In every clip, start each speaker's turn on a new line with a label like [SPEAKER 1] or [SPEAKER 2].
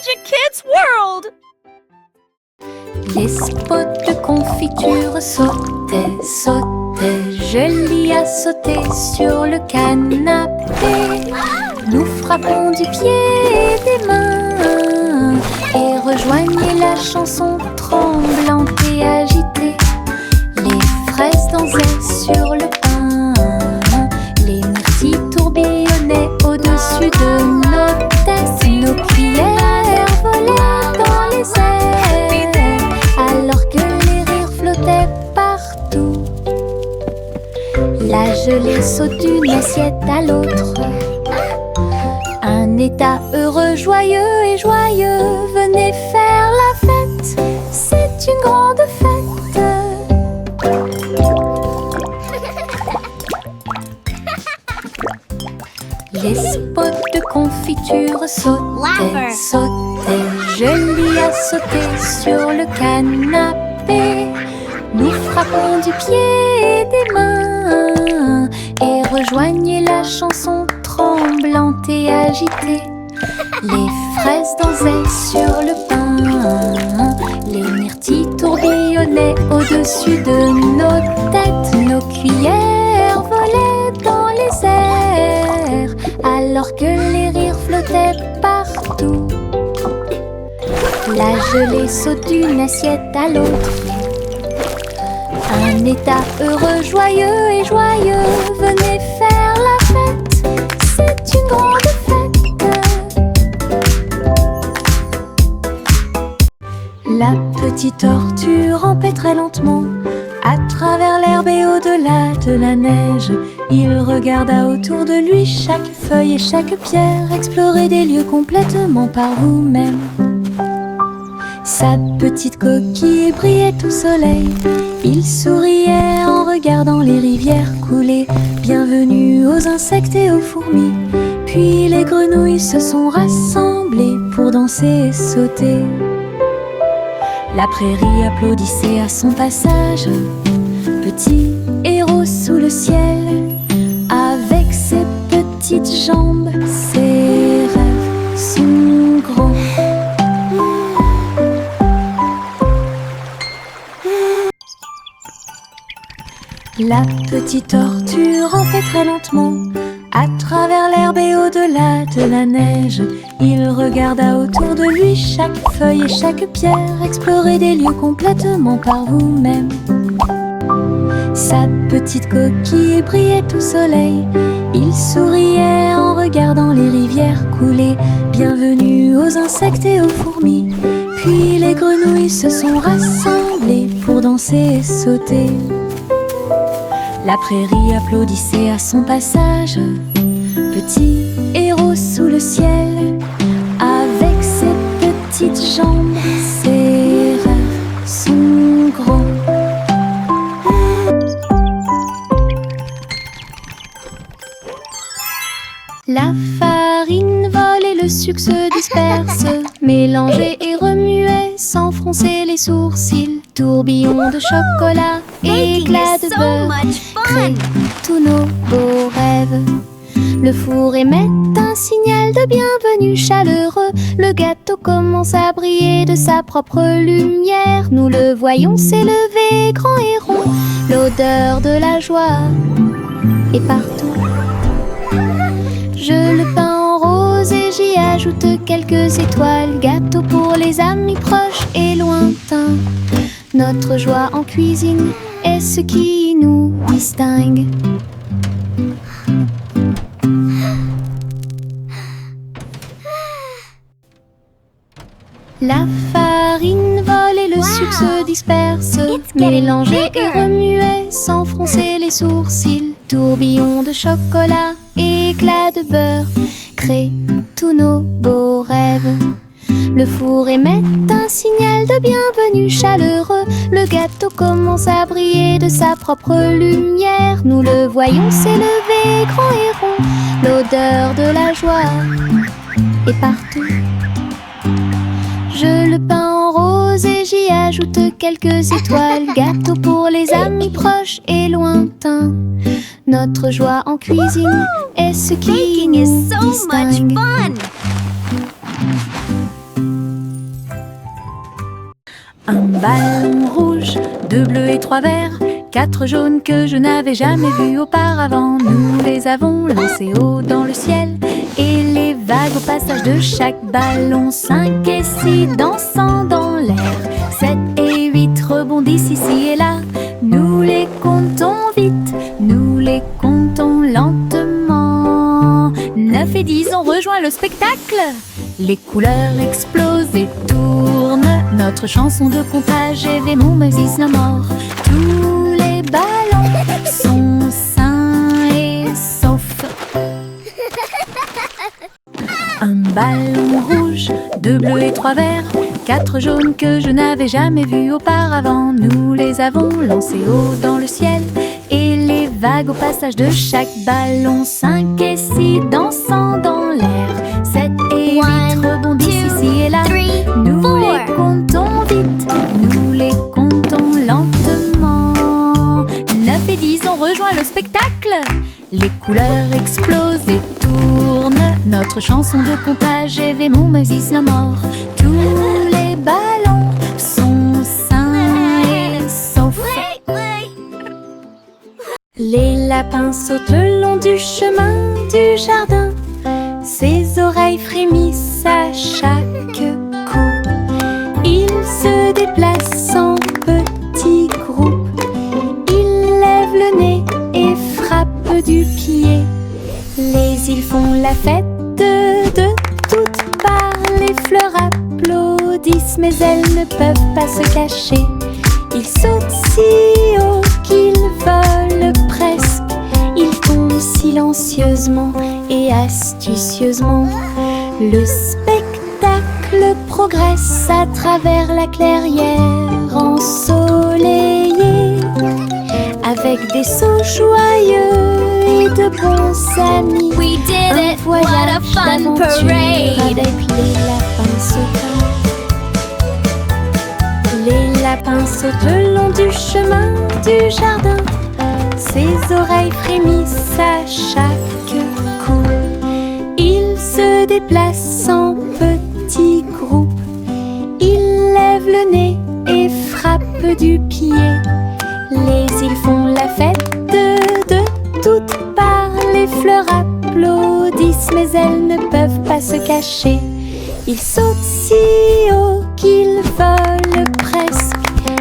[SPEAKER 1] Magic Kids World!
[SPEAKER 2] Les spots de confiture sautaient, sautaient. Julie a sauté sur le canapé. Nous frappons du pied et des mains et rejoignez la chanson tremblante et agitée. Les fraises dansaient sur le pain, les myrtilles tourbillonnaient au-dessus de nos têtes. Nos cuillères volaient dans les airs alors que les rires flottaient partout. La gelée saute d'une assiette à l'autre. Un état heureux, joyeux et joyeux. Venez faire la fête, c'est une grande fête. Les spots de confiture sautaient, sautaient. Julie a sauté sur le canapé. Nous frappons du pied et des mains et rejoignez la chanson tremblante et agitée. Les fraises dansaient sur le pain, les myrtilles tourbillonnaient au-dessus de nos têtes. Nos cuillères volaient dans les airs alors que les rires flottaient partout. La gelée saute d'une assiette à l'autre. Un état heureux, joyeux et joyeux. Venez faire la fête, c'est une grande fête. La petite tortue rampait très lentement à travers l'herbe et au-delà de la neige. Il regarda autour de lui chaque feuille et chaque pierre. Explorer des lieux complètement par vous-même. Sa petite coquille brillait au soleil. Il souriait en regardant les rivières couler. Bienvenue aux insectes et aux fourmis. Puis les grenouilles se sont rassemblées pour danser et sauter. La prairie applaudissait à son passage. Petit héros sous le ciel, avec ses petites jambes, ses rêves sont grands. La petite tortue rampait très lentement à travers l'herbe et au-delà de la neige. Il regarda autour de lui chaque feuille et chaque pierre. Explorer des lieux complètement par vous-même. Sa petite coquille brillait au soleil. Il souriait en regardant les rivières couler. Bienvenue aux insectes et aux fourmis. Puis les grenouilles se sont rassemblées pour danser et sauter. La prairie applaudissait à son passage. Petit héros sous le ciel, avec ses petites jambes, ses rêves sont grands. La farine vole et le sucre se disperse, mélanger et remuer sans froncer les sourcils. Tourbillon de chocolat, éclats de beurre, créent tous nos beaux rêves. Le four émet un signal de bienvenue chaleureux. Le gâteau commence à briller de sa propre lumière. Nous le voyons s'élever grand et rond. L'odeur de la joie est partout. Je le peins en rose et j'y ajoute quelques étoiles. Gâteau pour les amis proches et lointains. Notre joie en cuisine est ce qui nous distingue. La farine vole et le sucre se disperse, mélanger et remuer sans froncer les sourcils. Tourbillon de chocolat, éclats de beurre, créent tous nos beaux rêves. Le four émet un signal de bienvenue chaleureux. Le gâteau commence à briller de sa propre lumière. Nous le voyons s'élever grand et rond. L'odeur de la joie est partout. Je le peins en rose et j'y ajoute quelques étoiles. Gâteau pour les amis proches et lointains. Notre joie en cuisine est ce qui nous distingue. 3 verts, 4 jaunes que je n'avais jamais vus auparavant. Nous les avons lancés haut dans le ciel, et les vagues au passage de chaque ballon. 5 et 6 dansant dans l'air, 7 et 8 rebondissent ici et là. Nous les comptons vite, nous les comptons lentement. 9 et 10 ont rejoint le spectacle. Les couleurs explosent et tournent, notre chanson de comptage est mon Moses no more. Tous les ballons sont sains et saufs. Un ballon rouge, 2 bleus et 3 verts, 4 jaunes que je n'avais jamais vus auparavant. Nous les avons lancés haut dans le ciel, et les vagues au passage de chaque ballon. 5 et 6 dansant dans l'air, 7 et 8 rebondissent ici et là. Nous les comptons vite, nous les comptons lentement. 9 et 10 ont rejoint le spectacle. Les couleurs explosent et tournent, notre chanson de comptage est mon Moses no more. Tous les ballons sont sains et saufs. Les lapins sautent le long du chemin du jardin, ses oreilles frémissent à chaque coup. Ils se déplacent en petits groupes, ils lèvent le nez et frappent du pied. Les îles font la fête de toutes parts, les fleurs applaudissent mais elles ne peuvent pas se cacher. Ils sautent si haut qu'ils volent presque, ils tombent silencieusement et astucieusement. Le spectacle progresse à travers la clairière ensoleillée, avec des sauts joyeux et de bons amis.
[SPEAKER 1] We did
[SPEAKER 2] Un
[SPEAKER 1] it! What a
[SPEAKER 2] voyage
[SPEAKER 1] fun
[SPEAKER 2] d'aventure
[SPEAKER 1] parade!
[SPEAKER 2] avec les lapins sautants. Les lapins sautent le long du chemin du jardin, ses oreilles frémissent à chaque coup. Ils se déplacent en petits groupes, ils lèvent le nez et frappent du pied. Les îles font la fête de toutes parts, les fleurs applaudissent mais elles ne peuvent pas se cacher. Ils sautent si haut qu'ils volent presque,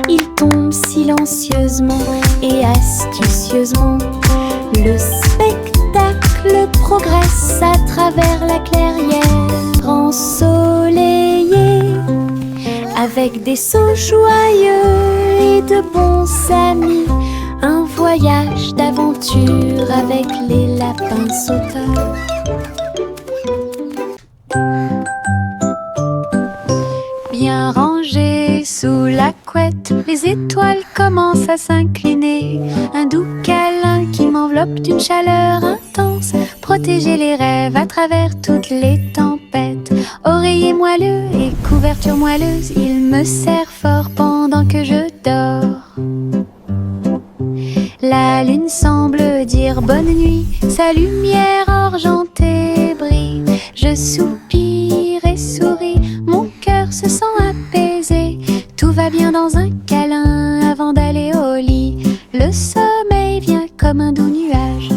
[SPEAKER 2] ils tombent silencieusement et astucieusement. Le spectacle progresse à travers la clairière ensoleillée, avec des sauts joyeux et de bons amis. Un voyage d'aventure avec les lapins sauteurs. Bien rangés sous la couette, les étoiles commencent à s'incliner. Un doux câlin qui m'enveloppe d'une chaleur intense, protéger les rêves à travers toutes les tempêtes. Oreiller moelleux et couverture moelleuse, il me serre fort pendant que je dors. La lune semble dire bonne nuit, sa lumière argentée brille. Je soupire et souris, mon cœur se sent apaisé. Tout va bien dans un câlin avant d'aller au lit. Le sommeil vient comme un doux nuage.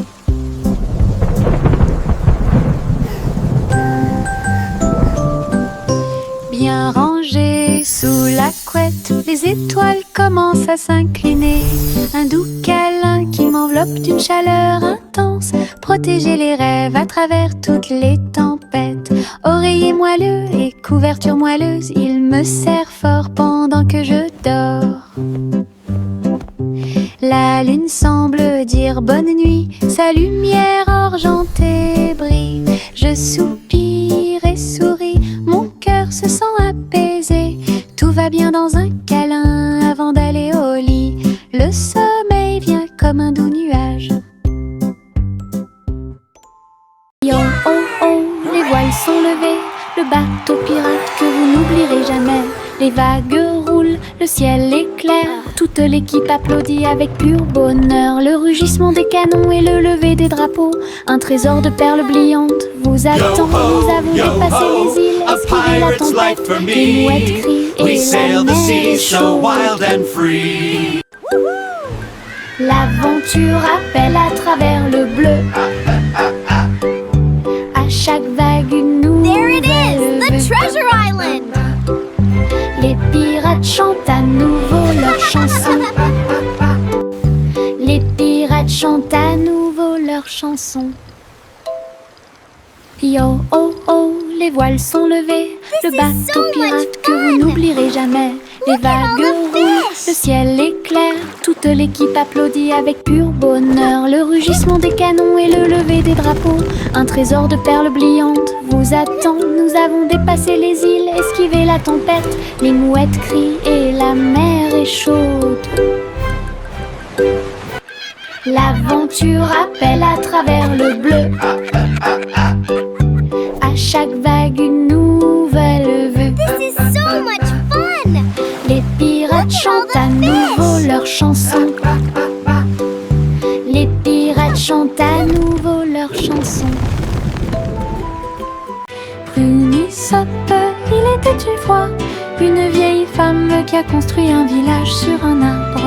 [SPEAKER 2] Bien rangés sous la couette, les étoiles commencent à s'incliner. Un doux câlin qui m'enveloppe d'une chaleur intense, protéger les rêves à travers toutes les tempêtes. Oreiller moelleux et couverture moelleuse, il me serre fort pendant que je dors. La lune semble dire bonne nuit, sa lumière argentée brille. Je soupire et souris, mon cœur se sent apaisé. Tout va bien dans un câlin avant d'aller au lit. Le sommeil vient comme un doux nuage. Oh oh oh, les voiles sont levées, le bateau pirate que vous n'oublierez jamais. Les vagues roulent, le ciel est clair, toute l'équipe applaudit avec pur bonheur. Le rugissement des canons et le lever des drapeaux, un trésor de perles brillantes vous attend. Nous avons dépassé les îles, esquivé la tempête, les mouettes crient et la neige est chaude. L'aventure appelle à travers le bleu. À chaque vague une nouvelle
[SPEAKER 1] The
[SPEAKER 2] vue.
[SPEAKER 1] Treasure Island!
[SPEAKER 2] Les pirates chantent à nouveau leur chanson. Les pirates chantent à nouveau leur chanson. Yo oh oh, les voiles sont levées. Le
[SPEAKER 1] is
[SPEAKER 2] bateau
[SPEAKER 1] so much
[SPEAKER 2] pirate que
[SPEAKER 1] fun.
[SPEAKER 2] vous n'oublierez jamais. Les
[SPEAKER 1] Look at all
[SPEAKER 2] vagues
[SPEAKER 1] the
[SPEAKER 2] roulent,
[SPEAKER 1] fish.
[SPEAKER 2] le ciel est clair. Toute l'équipe applaudit avec pur bonheur. Le rugissement des canons et le lever des drapeaux. Un trésor de perles brillantes vous attend. Nous avons dépassé les îles, esquivé la tempête. Les mouettes crient et la mer est chaude. L'aventure appelle à travers le bleu. À chaque vague une nouvelle vue.
[SPEAKER 1] This is so much fun!
[SPEAKER 2] Les pirates chantent à nouveau leur chanson. Les pirates chantent à nouveau leur chanson. Prunissop, il était une fois une vieille femme qui a construit un village sur un arbre.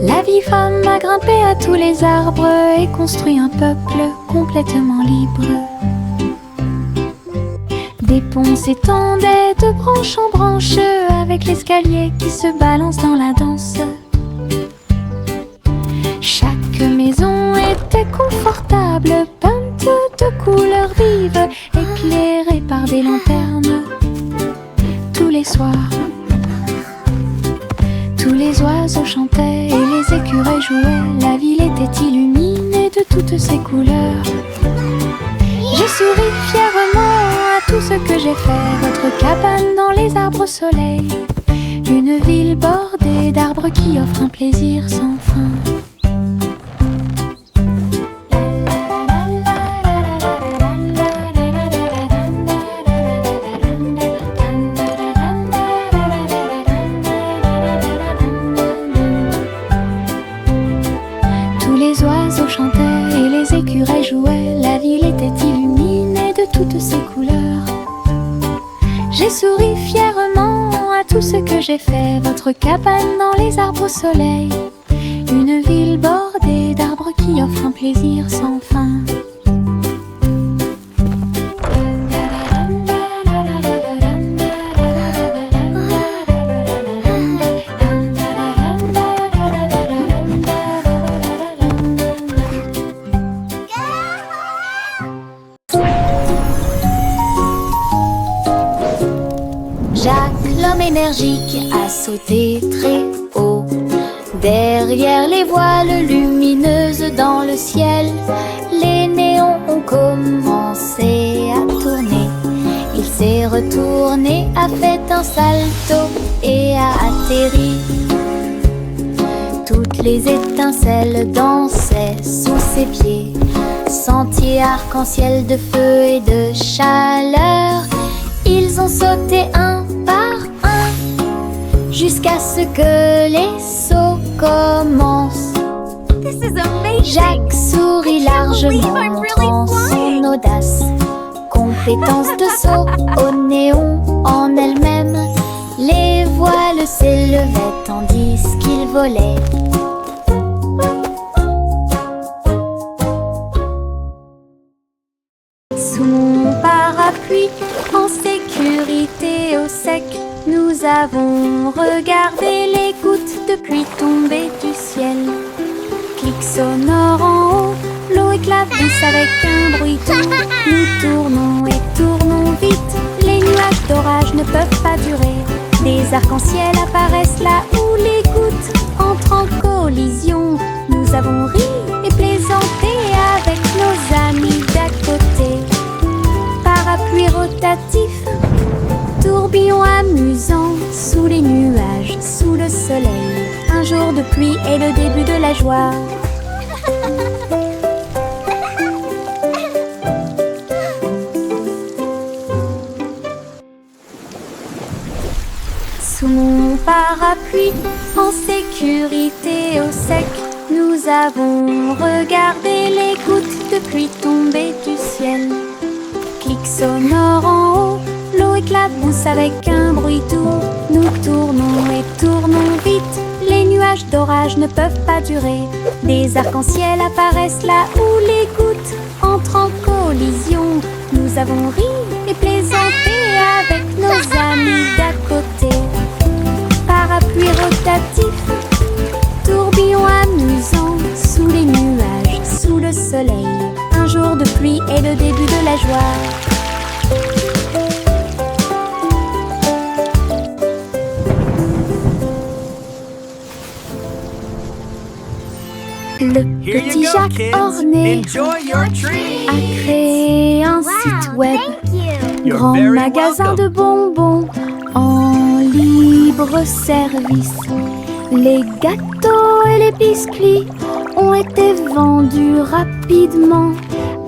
[SPEAKER 2] La vieille femme a grimpé à tous les arbres et construit un peuple complètement libre. Des ponts s'étendaient de branche en branche avec l'escalier qui se balance dans la danse. Chaque maison était confortable, peinte de couleurs vives, éclairée par des lanternes. Tous les soirs, tous les oiseaux chantaient et les écureuils jouaient. La ville était illuminée de toutes ses couleurs. Je souris fièrement à tout ce que j'ai fait. Votre cabane dans les arbres au soleil. Une ville bordée d'arbres qui offre un plaisir sans fin. Tous les oiseaux chantaient et les écureuils jouaient. La ville était illuminée de toutes ses couleurs. J'ai souri fièrement à tout ce que j'ai fait. Votre cabane dans les arbres au soleil. Une ville bordée d'arbres qui offre un plaisir sans fin. Jacques, l'homme énergique, a sauté très haut. Derrière les voiles lumineuses dans le ciel, les néons ont commencé à tourner. Il s'est retourné, a fait un salto et a atterri. Toutes les étincelles dansaient sous ses pieds. Sentier arc-en-ciel de feu et de chaleur. Ils ont sauté un par un jusqu'à ce que les sauts commencent.
[SPEAKER 1] This is amazing!
[SPEAKER 2] Jacques sourit largement,
[SPEAKER 1] I'm really
[SPEAKER 2] montrant
[SPEAKER 1] flying.
[SPEAKER 2] son audace. Compétence de saut au néon en elle-même. Les voiles s'élevaient tandis qu'il volait. Sous mon parapluie, en sécurité au sec, nous avons regardé les gouttes de pluie tomber du ciel. Clic sonore en haut, l'eau éclabousse avec un bruit doux. Nous tournons et tournons vite, les nuages d'orage ne peuvent pas durer. Des arcs-en-ciel apparaissent là où les gouttes entrent en collision. Nous avons ri et plaisanté avec nos amis d'à côté. Parapluie rotatif, tourbillon amusant, sous les nuages, sous le soleil. Un jour de pluie est le début de la joie. Sous mon parapluie, en sécurité au sec, nous avons regardé les gouttes de pluie tomber du ciel. Clic sonore en haut, l'eau éclabousse avec un bruit doux. Nous tournons et tournons vite, les nuages nuages d'orage ne peuvent pas durer. Des arcs-en-ciel apparaissent là où les gouttes entrent en collision. Nous avons ri et plaisanté avec nos amis d'à côté. Parapluie rotatif, tourbillon amusant, sous les nuages, sous le soleil. Un jour de pluie est le début de la joie. Le petit Jacques orné a créé un site web, grand magasin de bonbons en libre service. Les gâteaux et les biscuits ont été vendus rapidement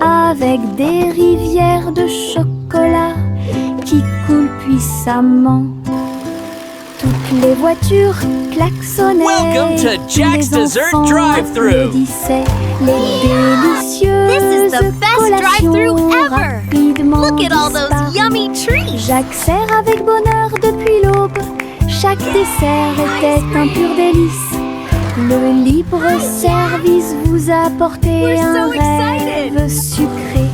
[SPEAKER 2] avec des rivières de chocolat qui coulent puissamment. Toutes les voitures klaxonnaient,
[SPEAKER 3] Welcome to Jack's
[SPEAKER 2] les
[SPEAKER 3] Dessert
[SPEAKER 2] enfants
[SPEAKER 3] Drive-Thru.
[SPEAKER 2] applaudissaient, les délicieuses
[SPEAKER 1] This is the best
[SPEAKER 2] collations
[SPEAKER 1] drive-thru ever.
[SPEAKER 2] rapidement
[SPEAKER 1] Look at all those
[SPEAKER 2] disparurent.
[SPEAKER 1] yummy treats.
[SPEAKER 2] Jacques sert avec bonheur depuis l'aube. Chaque dessert était un pur délice. Le libre service vous a apporté
[SPEAKER 1] We're
[SPEAKER 2] un
[SPEAKER 1] so excited.
[SPEAKER 2] rêve sucré.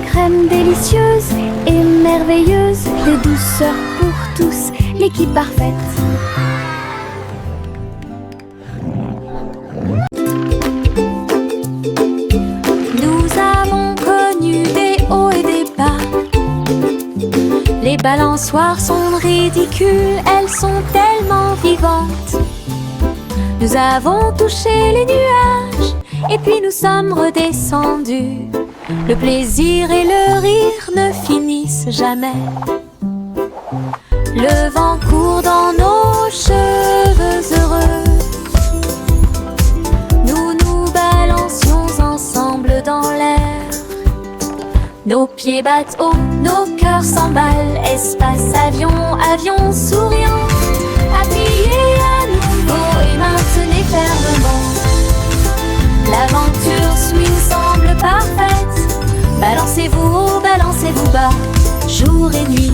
[SPEAKER 2] Crème délicieuse et merveilleuse, des douceurs pour tous, l'équipe parfaite. Nous avons connu des hauts et des bas. Les balançoires sont ridicules, elles sont tellement vivantes. Nous avons touché les nuages et puis nous sommes redescendus. Le plaisir et le rire ne finissent jamais. Le vent court dans nos cheveux heureux. Nous nous balancions ensemble dans l'air. Nos pieds battent haut, nos cœurs s'emballent. Espace, avion, avion souriant. Appuyez à nouveau et maintenez fermement. L'aventure nous semble parfaite. Balancez-vous haut, balancez-vous bas, jour et nuit.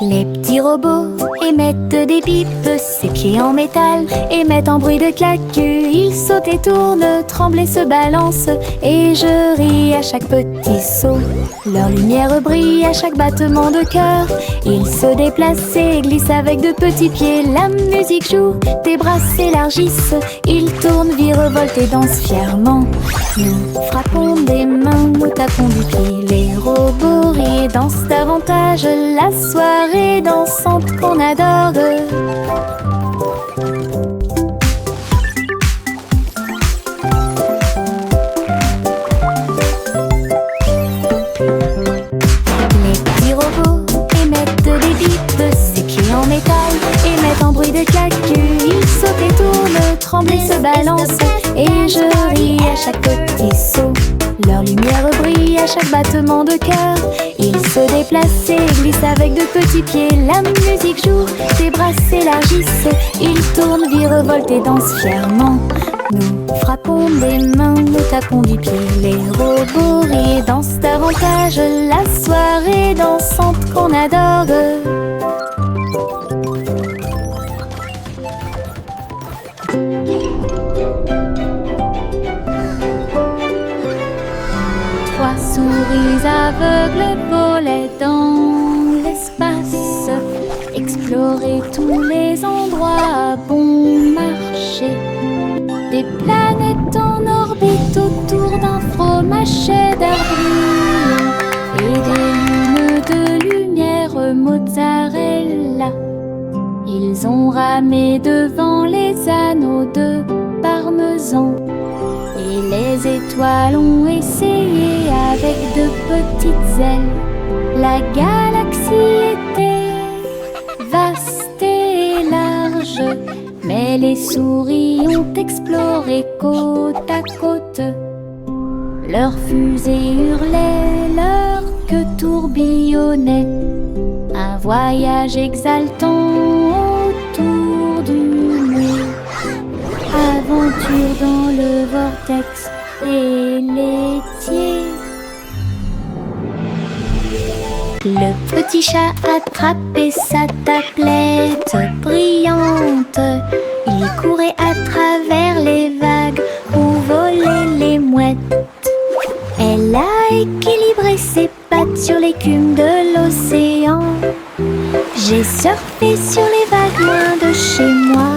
[SPEAKER 2] Les petits robots émettent des pipes, ses pieds en métal émettent un bruit de claque. Ils sautent et tournent, tremblent et se balancent, et je ris à chaque petit saut. Leur lumière brille à chaque battement de cœur. Ils se déplacent et glissent avec de petits pieds. La musique joue, tes bras s'élargissent. Ils tournent, virevoltent et dansent fièrement. Nous frappons des mains, nous tapons du pied. Les robots rient et dansent davantage. La soirée dansante qu'on adore. Les petits robots émettent des bips, ses pieds en métal émettent un bruit de claque. Ils sautent et tournent, tremblent et se balancent, et je ris à chaque petit saut. Leur lumière brille à chaque battement de cœur. Ils se déplacent et glissent avec de petits pieds. La musique joue, tes bras s'élargissent. Ils tournent, virevoltent et dansent fièrement. Nous frappons des mains, nous tapons du pied. Les robots rient et dansent davantage. La soirée dansante qu'on adore. Trois souris aveugles volaient dans l'espace, explorer tous les endroits à bon marché. Des planètes en orbite autour d'un fromage d'air brillant et des lunes de lumière mozzarella. Ils ont ramé devant les anneaux de parmesan. Et les étoiles ont essayé avec de petites ailes. La galaxie était vaste et large, mais les souris ont exploré côte à côte. Leurs fusées hurlaient, leur queue tourbillonnait. Un voyage exaltant autour du monde. Aventure dans le vortex et laitier. Le petit chat attrapait sa tablette brillante. Il courait à travers les vagues où volaient les mouettes. Elle a équilibré ses pattes sur l'écume de l'océan. J'ai surfé sur les vagues loin de chez moi.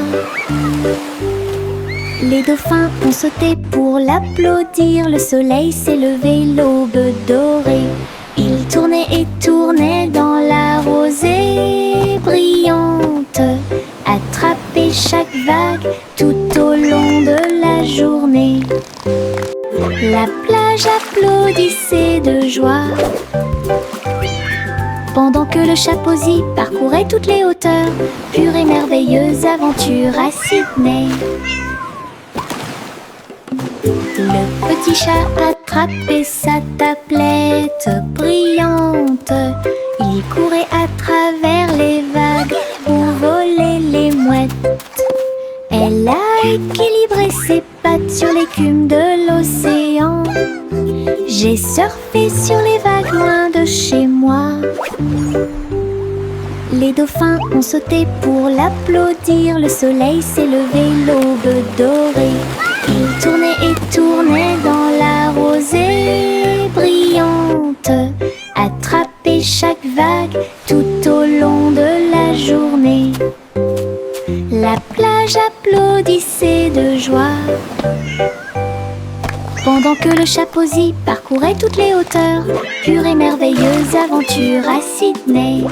[SPEAKER 2] Les dauphins ont sauté pour l'applaudir. Le soleil s'est levé, l'aube dorée. Il tournait et tournait dans la rosée brillante, attrapait chaque vague tout au long de la journée. La plage applaudissait de joie pendant que le chapeauzi parcourait toutes les hauteurs. Pure et merveilleuse aventure à Sydney. Le petit chat attrapait sa tablette brillante. Il courait à travers les vagues où volaient les mouettes. Elle a équilibré ses pattes sur l'écume de l'océan. J'ai surfé sur les vagues loin de chez moi. Les dauphins ont sauté pour l'applaudir. Le soleil s'est levé, l'aube dorée. Il tournait et tournait dans la rosée brillante, attrapait chaque vague tout au long de la journée. La plage applaudissait de joie pendant que le chapeauzi parcourait toutes les hauteurs. Pure et merveilleuse aventure à Sydney.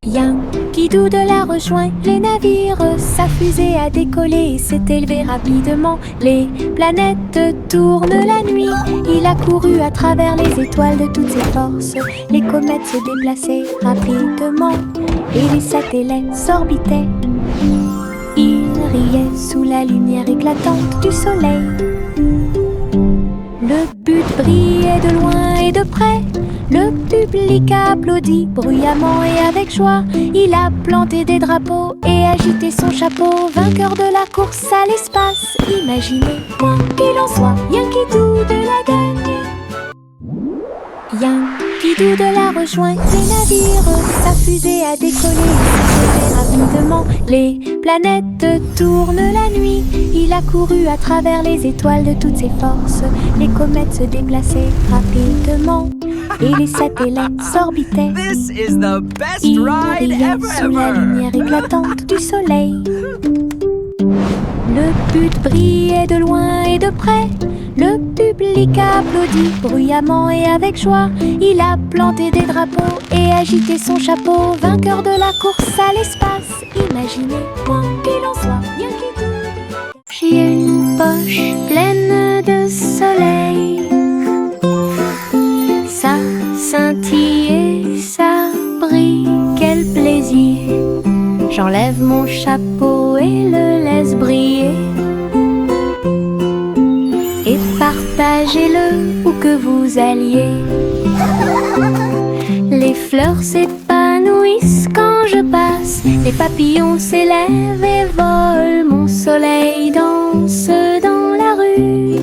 [SPEAKER 2] Yankee Doodle a rejoint les navires. Sa fusée a décollé et s'est élevée rapidement. Les planètes tournent la nuit. Il a couru à travers les étoiles de toutes ses forces. Les comètes se déplaçaient rapidement et les satellites s'orbitaient. Il riait sous la lumière éclatante du soleil. Le but brillait de loin et de près. Le public a applaudi bruyamment et avec joie. Il a planté des drapeaux et agité son chapeau. Vainqueur de la course à l'espace. Imaginez, quoi qu'il en soit, Yankee Doodle a gagné. Yankee Doodle a rejoint les navires. Sa fusée a décollé et s'est élevée rapidement. Les planètes tournent la nuit. Il a couru à travers les étoiles de toutes ses forces. Les comètes se déplaçaient rapidement et les satellites s'orbitaient.
[SPEAKER 3] This is the best
[SPEAKER 2] Il
[SPEAKER 3] ride
[SPEAKER 2] riait sous la
[SPEAKER 3] ever!
[SPEAKER 2] lumière éclatante du soleil. Le but brillait de loin et de près. Le public a applaudi bruyamment et avec joie. Il a planté des drapeaux et agité son chapeau. Vainqueur de la course à l'espace. Imaginez, quoi qu'il en soit, Yankee Doodle. J'ai une poche pleine de soleil. Ça scintille et ça brille, quel plaisir. J'enlève mon chapeau et le laisse briller. Et partagez-le où que vous alliez. Les fleurs s'épanouissent quand je passe. Les papillons s'élèvent et volent. Mon soleil danse dans la rue.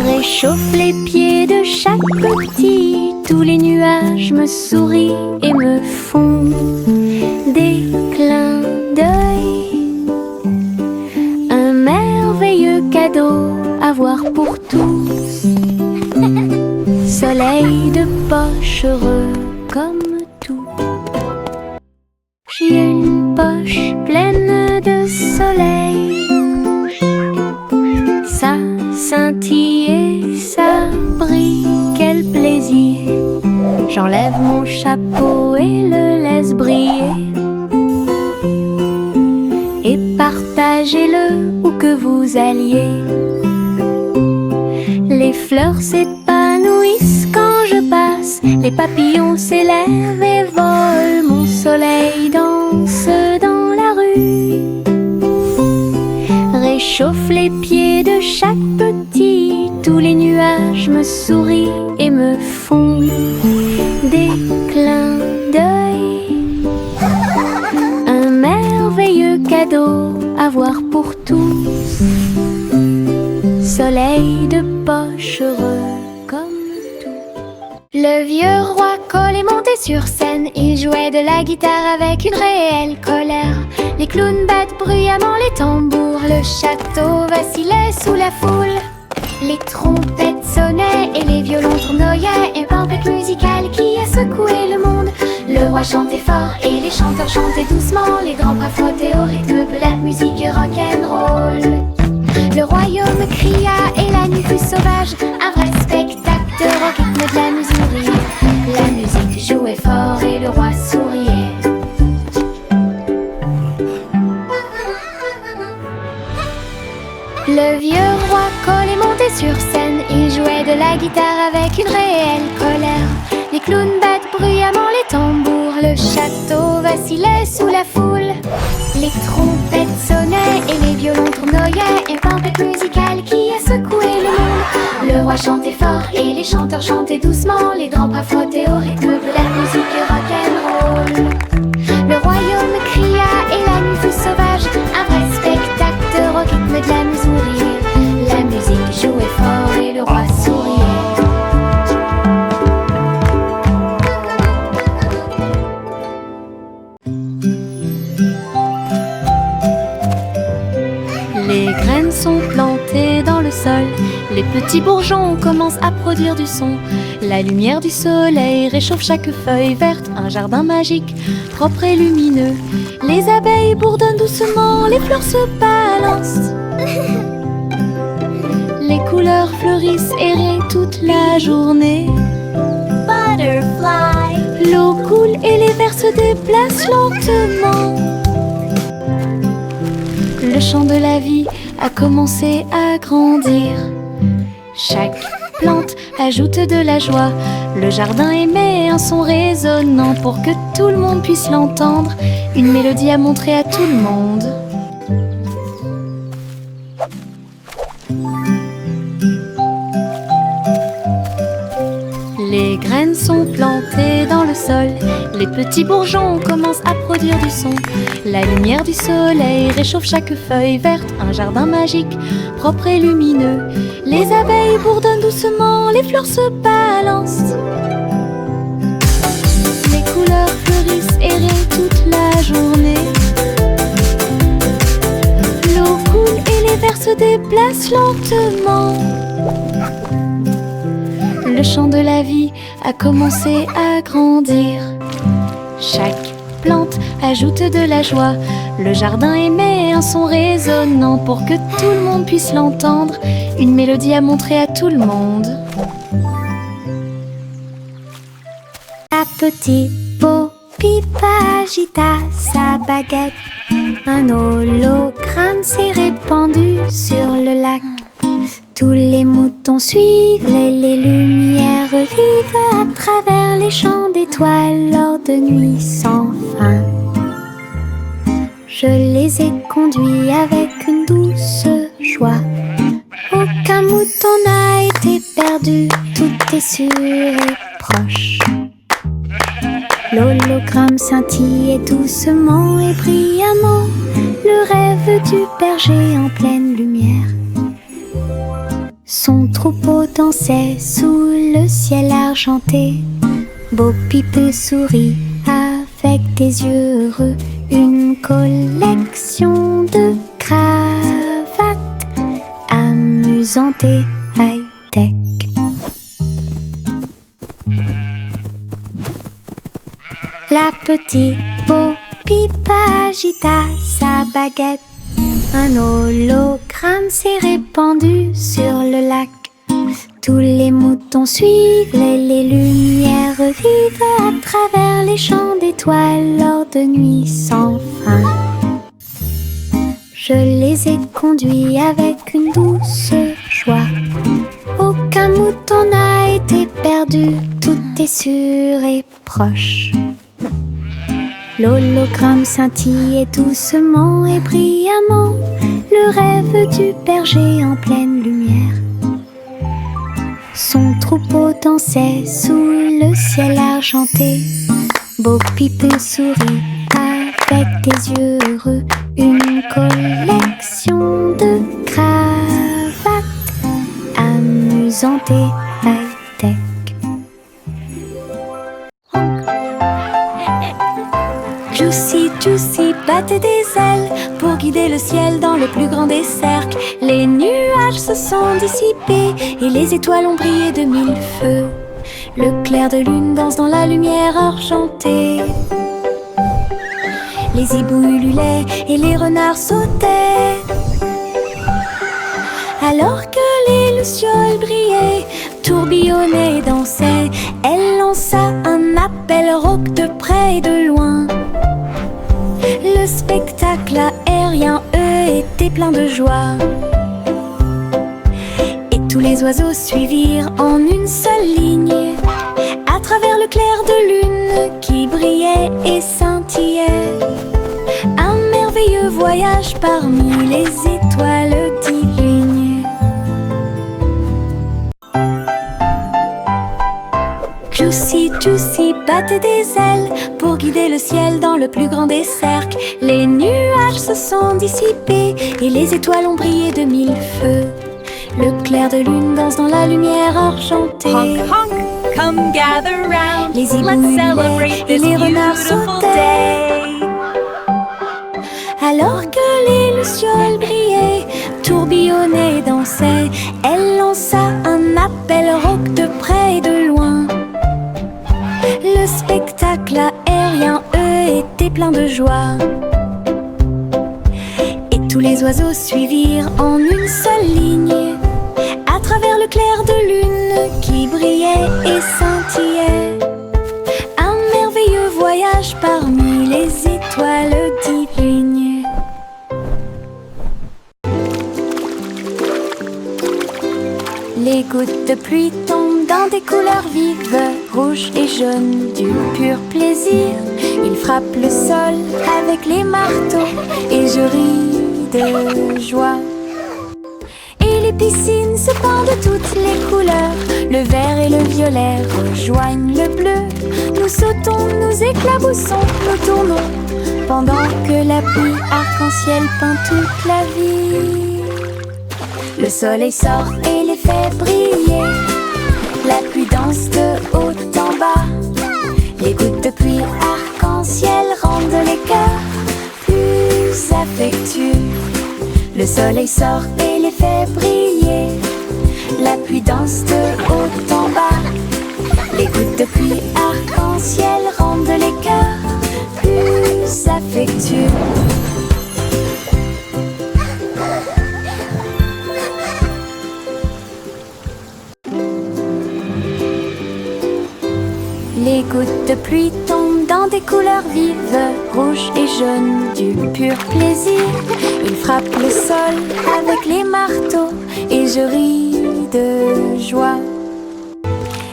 [SPEAKER 2] Réchauffe les pieds de chaque petit. Tous les nuages me sourient et me font des clins d'œil. Un merveilleux cadeau à voir pour tous. Soleil de poche heureux comme tout. J'ai une poche pleine de soleil. Ça scintille et ça brille, quel plaisir. J'enlève mon chapeau et le laisse briller. Et partagez-le où que vous alliez. Les fleurs s'épanouissent quand je passe. Les papillons s'élèvent et volent. Mon soleil danse dans la rue. Réchauffe les pieds de chaque petit. Tous les nuages me sourient et me font des clins d'œil. Un merveilleux cadeau à voir pour tous. Soleil de poche heureux comme
[SPEAKER 3] Le vieux roi Cole est monté sur scène. Il jouait de la guitare avec une réelle colère. Les clowns battent bruyamment les tambours. Le château vacillait sous la foule. Les trompettes sonnaient et les violons tournoyaient. Une tempête musicale qui a secoué le monde. Le roi chantait fort et les chanteurs chantaient doucement. Les grands bras frottaient au rythme de la musique rock'n'roll. Le royaume cria et la nuit fut sauvage. Un vrai spectacle au rythme de la mesure. La musique jouait fort et le roi souriait. Le vieux roi Cole est monté sur scène. Il jouait de la guitare avec une réelle colère. Les clowns battent bruyamment les tambours. Le château vacillait sous la foule. Les trompettes sonnaient et les violons tournoyaient. Une tempête musicale qui a secoué le monde. Le roi chantait fort et les chanteurs chantaient doucement. Les grands bras frottaient au rythme de la musique rock'n'roll. Le royaume cria et la nuit fut sauvage. Un vrai spectacle au rythme de la mesure. La musique jouait fort et le roi souriait.
[SPEAKER 2] Les graines sont plantées dans le sol. Les petits bourgeons commencent à produire du son. La lumière du soleil réchauffe chaque feuille verte. Un jardin magique, propre et lumineux. Les abeilles bourdonnent doucement, les fleurs se balancent. Les couleurs fleurissent et rient toute la journée.
[SPEAKER 1] Butterfly.
[SPEAKER 2] L'eau coule et les vers se déplacent lentement. Le chant de la vie a commencé à grandir. Chaque plante ajoute de la joie. Le jardin émet un son résonnant pour que tout le monde puisse l'entendre. Une mélodie à montrer à tout le monde. Les graines sont plantées dans le sol. Les petits bourgeons commencent à produire du son. La lumière du soleil réchauffe chaque feuille verte. Un jardin magique, propre et lumineux. Les abeilles bourdonnent doucement, les fleurs se balancent. Les couleurs fleurissent et rient toute la journée. L'eau coule et les vers se déplacent lentement. Le chant de la vie a commencé à grandir. Chaque plante ajoute de la joie. Le jardin émet un son résonnant pour que tout le monde puisse l'entendre. Une mélodie à montrer à tout le monde.
[SPEAKER 3] La petite Bo-Pipa agita sa baguette. Un hologramme s'est répandu sur le lac. Tous les moutons suivaient les lumières vives à travers les champs d'étoiles lors de nuits sans fin. Je les ai conduits avec une douce joie. Aucun mouton n'a été perdu, tout est sûr et proche. L'hologramme scintillait doucement et brillamment, le rêve du berger en pleine lumière. Son troupeau dansait sous le ciel argenté. Bo-Pipe sourit avec des yeux heureux. Une collection de cravates amusantes et high-tech. La petite Bo-Pipe agita sa baguette. Un hologramme s'est répandu sur le lac. Tous les moutons suivaient les lumières vives à travers les champs d'étoiles lors de nuits sans fin. Je les ai conduits avec une douce joie. Aucun mouton n'a été perdu, tout est sûr et proche. L'hologramme scintillait doucement et brillamment, le rêve du berger en pleine lumière. Son troupeau dansait sous le ciel argenté. Bo-Pipe sourit avec des yeux heureux. Une collection de cravates amusantes et high-tech.
[SPEAKER 2] Juicy, Juicy battait des ailes pour guider le ciel dans le plus grand des cercles. Les nuages se sont dissipés et les étoiles ont brillé de mille feux. Le clair de lune danse dans la lumière argentée. Les hiboux ululaient et les renards sautaient. Alors que les lucioles brillaient, tourbillonnaient et dansaient, elle lança un appel rauque de près et de loin. Le spectacle aérien, eux, était plein de joie. Et tous les oiseaux suivirent en une seule ligne, à travers le clair de lune qui brillait et scintillait. Un merveilleux voyage parmi les étoiles divines. Juicy, Juicy battait des ailes pour guider le ciel dans le plus grand des cercles. Les nuages se sont dissipés et les étoiles ont brillé de mille feux. Le clair de lune danse dans la lumière argentée.
[SPEAKER 1] Honk, honk, come gather round.
[SPEAKER 2] Les hiboux
[SPEAKER 1] Let's
[SPEAKER 2] ululaient
[SPEAKER 1] celebrate
[SPEAKER 2] et
[SPEAKER 1] this
[SPEAKER 2] les renards
[SPEAKER 1] beautiful
[SPEAKER 2] sautaient.
[SPEAKER 1] day.
[SPEAKER 2] Alors que les lucioles brillaient, tourbillonnaient et dansaient, elle lança un appel rauque de près et de loin. Le spectacle aérien, eux, était plein de joie. Et tous les oiseaux suivirent en une seule ligne, à travers le clair de lune qui brillait et scintillait. Un merveilleux voyage parmi les étoiles divines. Les gouttes de pluie tombent dans des couleurs vives, rouges et jaunes, du pur plaisir. Ils frappent le sol avec les marteaux et je ris de joie. Et les piscines se pendent de toutes les couleurs, le vert et le violet rejoignent le bleu. Nous sautons, nous éclaboussons, nous tournons, pendant que la pluie arc-en-ciel peint toute la vie. Le soleil sort et les fait briller, la pluie danse de haut en bas. Les gouttes de pluie arc-en-ciel rendent les cœurs plus affectueux. Le soleil sort et les fait briller, la pluie danse de haut en bas. Les gouttes de pluie arc-en-ciel rendent les cœurs plus affectueux. Les gouttes de pluie tombent dans des couleurs vives, rouges et jaunes, du pur plaisir. Ils frappent le sol avec les marteaux et je ris de joie.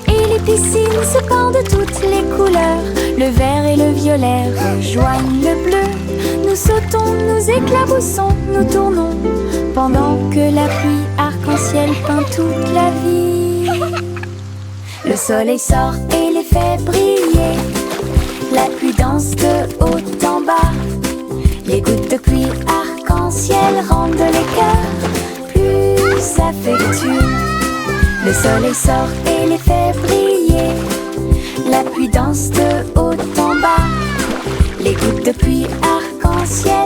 [SPEAKER 2] Et les piscines se pendent de toutes les couleurs, le vert et le violet rejoignent le bleu. Nous sautons, nous éclaboussons, nous tournons, pendant que la pluie arc-en-ciel peint toute la vie. Le soleil sort et les fait briller, la pluie danse de haut en bas. Les gouttes de pluie arc-en-ciel rendent les cœurs plus affectueux. Le soleil sort et les fait briller, la pluie danse de haut en bas. Les gouttes de pluie arc-en-ciel